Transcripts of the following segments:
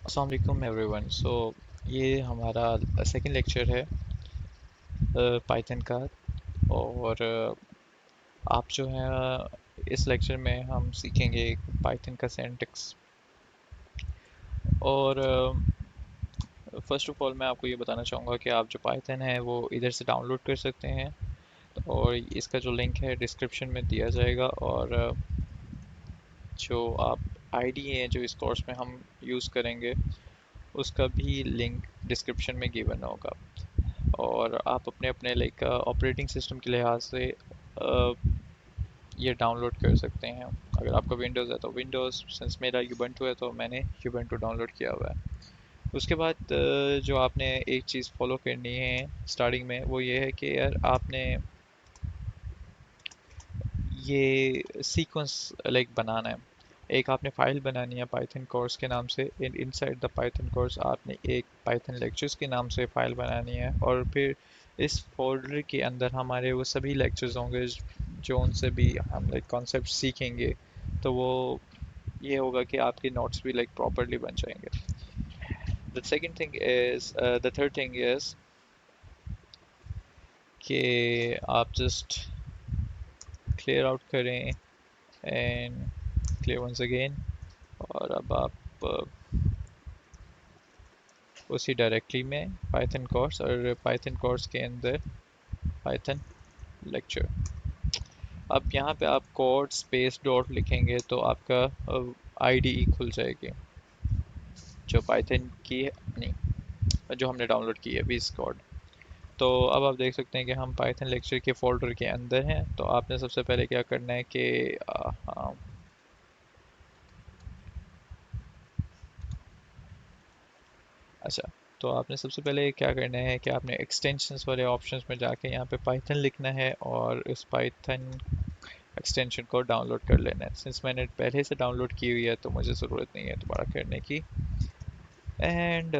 अस्सलाम वालेकुम एवरीवन। ये हमारा सेकंड लेक्चर है पाइथन का। और आप जो है इस लेक्चर में हम सीखेंगे पाइथन का सिंटैक्स। और फर्स्ट ऑफ ऑल मैं आपको ये बताना चाहूँगा कि आप जो पाइथन है वो इधर से डाउनलोड कर सकते हैं। और इसका जो लिंक है डिस्क्रिप्शन में दिया जाएगा। और जो आप आईडी है जो इस कोर्स में हम यूज़ करेंगे उसका भी लिंक डिस्क्रिप्शन में गिवन होगा। और आप अपने अपने लाइक ऑपरेटिंग सिस्टम के लिहाज से ये डाउनलोड कर सकते हैं। अगर आपका विंडोज़ है तो विंडोज़, सिंस मेरा यूबंटू है तो मैंने यूबंटू डाउनलोड किया हुआ है। उसके बाद जो आपने एक चीज़ फॉलो करनी है स्टार्टिंग में वो ये है कि यार आपने ये सीक्वेंस लाइक बनाना है। एक आपने फाइल बनानी है पाइथन कोर्स के नाम से। इनसाइड द पाइथन कोर्स आपने एक पाइथन लेक्चर्स के नाम से फाइल बनानी है। और फिर इस फोल्डर के अंदर हमारे वो सभी लेक्चर्स होंगे जो उनसे भी हम लाइक कॉन्सेप्ट सीखेंगे। तो वो ये होगा कि आपके नोट्स भी लाइक प्रॉपरली बन जाएंगे। द थर्ड थिंग इज कि आप जस्ट क्लियर आउट करें एंड क्लियर वंस अगेन। और अब आप उसी डायरेक्टरी में पाइथन कोर्स और पाइथन कोर्स के अंदर पाइथन लेक्चर। अब यहाँ पे आप कोड स्पेस डॉट लिखेंगे तो आपका आईडीई खुल जाएगी जो पाइथन की है, नहीं जो हमने डाउनलोड की है वीज कोड। तो अब आप देख सकते हैं कि हम पाइथन लेक्चर के फोल्डर के अंदर हैं। तो आपने सबसे पहले क्या करना है कि हाँ, अच्छा, तो आपने सबसे पहले क्या करना है कि आपने एक्सटेंशंस वाले ऑप्शंस में जाके यहाँ पे पाइथन लिखना है और इस पाइथन एक्सटेंशन को डाउनलोड कर लेना है। सिंस मैंने पहले से डाउनलोड की हुई है तो मुझे ज़रूरत नहीं है दोबारा करने की। एंड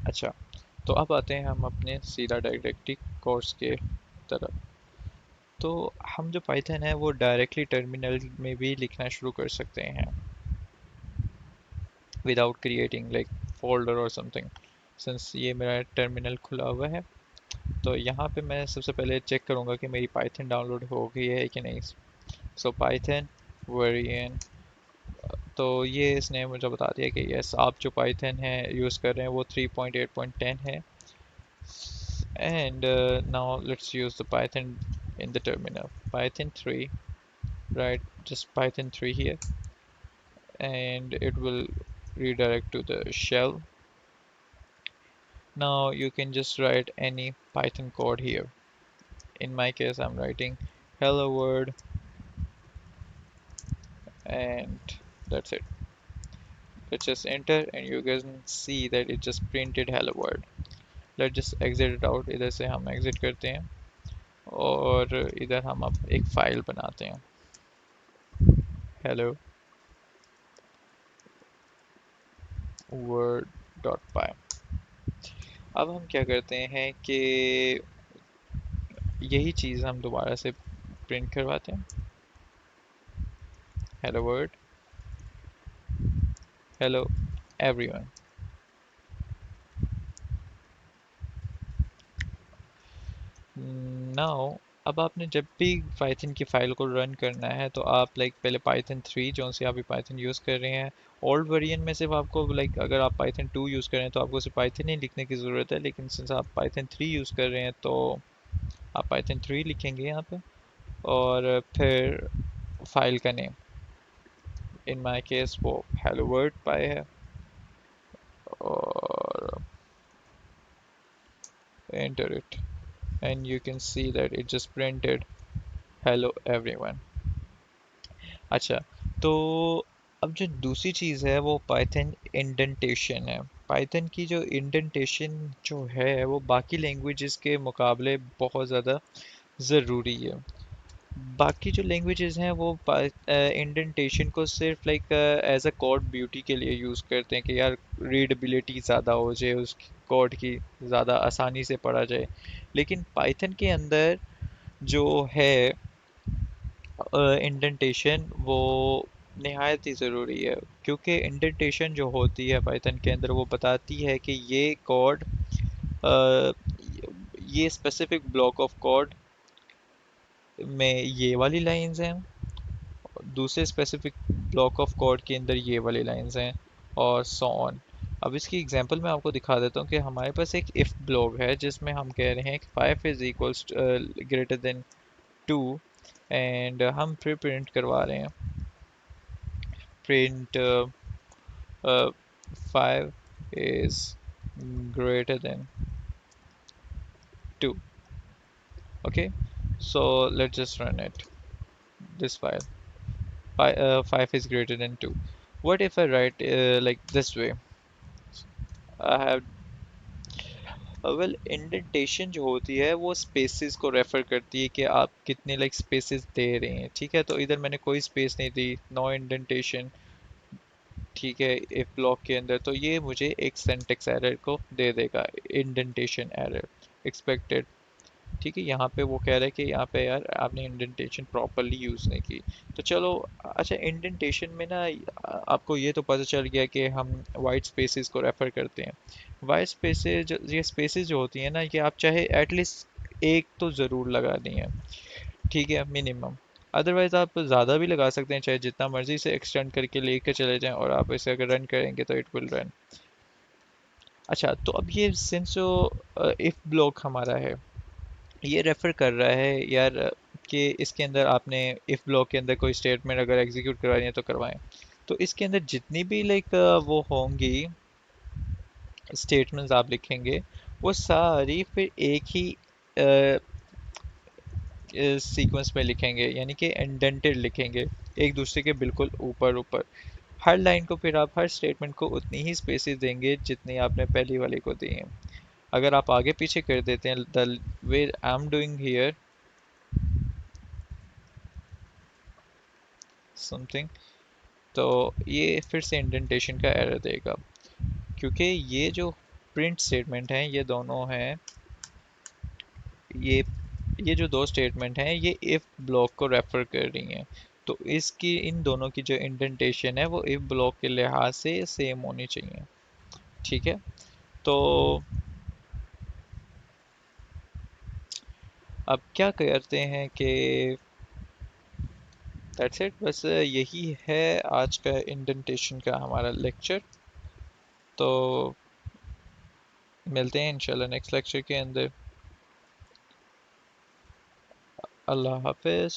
अच्छा, तो अब आते हैं हम अपने सीधा डायरेक्टली कोर्स के तरफ। तो हम जो पाइथन है वो डायरेक्टली टर्मिनल में भी लिखना शुरू कर सकते हैं विदाउट क्रिएटिंग लाइक फोल्डर और समथिंग। सिंस ये मेरा टर्मिनल खुला हुआ है तो यहाँ पे मैं सबसे पहले चेक करूँगा कि मेरी पाइथन डाउनलोड हो गई है कि नहीं। सो पाइथन वेरिएंट, तो ये इसने मुझे बता दिया कि यस आप जो पाइथन है यूज़ कर रहे हैं वो 3.8.10 है। And now let's use the Python in the terminal. Python 3, right? Just Python 3 here, and it will redirect to the shell. Now you can just write any Python code here. In my case, I'm writing hello world, and that's it. Let's just enter, and you can see that it just printed hello world. Let's just exit it out. इधर से हम exit करते हैं और इधर हम अब एक फाइल बनाते हैं hello word.py। अब हम क्या करते हैं कि यही चीज़ हम दोबारा से प्रिंट करवाते हैं hello word, hello everyone. Now अब आपने जब भी पाइथन की फ़ाइल को रन करना है तो आप लाइक पहले पाइथन 3 जो से आप पाइथन यूज़ कर रहे हैं ओल्ड वर्जन में सिर्फ आपको लाइक अगर आप पाइथन 2 यूज़ कर रहे हैं तो आपको सिर्फ पाइथन ही लिखने की ज़रूरत है। लेकिन सिंस आप पाइथन 3 यूज़ कर रहे हैं तो आप पाइथन 3 लिखेंगे यहाँ पे। और फिर फाइल का नेम, इन माय केस वो हेलो वर्ड पाई है। और enter it and you can see that it just printed hello everyone। अच्छा, तो अब जो दूसरी चीज़ है वो पाइथन इंडेंटेशन है। पाइथन की जो इंडेंटेशन जो है वो बाकी लैंग्वेजेस के मुकाबले बहुत ज़्यादा ज़रूरी है। बाकी जो लैंग्वेजेस हैं वो इंडेंटेशन को सिर्फ like as a code beauty के लिए यूज़ करते हैं कि यार रीडेबिलिटी ज़्यादा हो जाए उस कोड की, ज़्यादा आसानी से पढ़ा जाए। लेकिन पाइथन के अंदर जो है इंडेंटेशन वो निहायत ही ज़रूरी है, क्योंकि इंडेंटेशन जो होती है पाइथन के अंदर वो बताती है कि ये कोड, ये स्पेसिफिक ब्लॉक ऑफ कोड में ये वाली लाइंस हैं, दूसरे स्पेसिफिक ब्लॉक ऑफ कोड के अंदर ये वाली लाइंस हैं, और सो ऑन। अब इसकी एग्जांपल मैं आपको दिखा देता हूँ कि हमारे पास एक इफ़ ब्लॉक है जिसमें हम कह रहे हैं कि 5 is equals greater than 2, and हम फिर प्रिंट करवा रहे हैं, print 5 is greater than 2. Okay, so let's just run it, this file. 5 is greater than 2. What if I write like this way? I have well, indentation जो होती है वो spaces को रेफर करती है कि आप कितने लाइक स्पेसेस दे रहे हैं, ठीक है। तो इधर मैंने कोई स्पेस नहीं दी, नो इंडेंटेशन, ठीक है, इफ ब्लॉक के अंदर, तो ये मुझे एक सिंटेक्स एरर को दे देगा, इंडेंटेशन एरर एक्सपेक्टेड। ठीक है, यहाँ पे वो कह रहा है कि यहाँ पे यार आपने इंडेंटेशन प्रॉपरली यूज़ नहीं की। तो चलो, अच्छा, इंडेंटेशन में ना आपको ये तो पता चल गया कि हम वाइट स्पेसेस को रेफर करते हैं। वाइट स्पेसेस, ये स्पेसेस जो होती हैं ना, ये आप चाहे एटलीस्ट एक तो ज़रूर लगा दी हैं, ठीक है, मिनिमम। अदरवाइज़ आप ज़्यादा भी लगा सकते हैं, चाहे जितना मर्जी से एक्सटेंड करके लेकर चले जाएं, और आप इसे अगर रन करेंगे तो इट विल रन। अच्छा, तो अब ये सिंस जो इफ़ ब्लॉक हमारा है, ये रेफर कर रहा है यार कि इसके अंदर आपने इफ ब्लॉक के अंदर कोई स्टेटमेंट अगर एग्जीक्यूट करवानी है तो करवाएं। तो इसके अंदर जितनी भी लाइक वो होंगी स्टेटमेंट्स आप लिखेंगे, वो सारी फिर एक ही सीक्वेंस में लिखेंगे, यानी कि इंडेंटेड लिखेंगे, एक दूसरे के बिल्कुल ऊपर ऊपर। हर लाइन को फिर आप हर स्टेटमेंट को उतनी ही स्पेसेस देंगे जितनी आपने पहली वाली को दी हैं। अगर आप आगे पीछे कर देते हैं the way I am doing here something, तो ये फिर से इंडेंटेशन का एरर देगा, क्योंकि ये जो प्रिंट स्टेटमेंट हैं ये दोनों हैं, ये ये जो दो स्टेटमेंट हैं ये इफ ब्लॉक को रेफर कर रही हैं। तो इसकी इन दोनों की जो इंडेंटेशन है वो इफ ब्लॉक के लिहाज से सेम होनी चाहिए, ठीक है। तो अब क्या करते हैं कि दैट्स इट, बस यही है आज का इंडेंटेशन का हमारा लेक्चर। तो मिलते हैं इंशाल्लाह नेक्स्ट लेक्चर के अंदर। अल्लाह हाफिज़।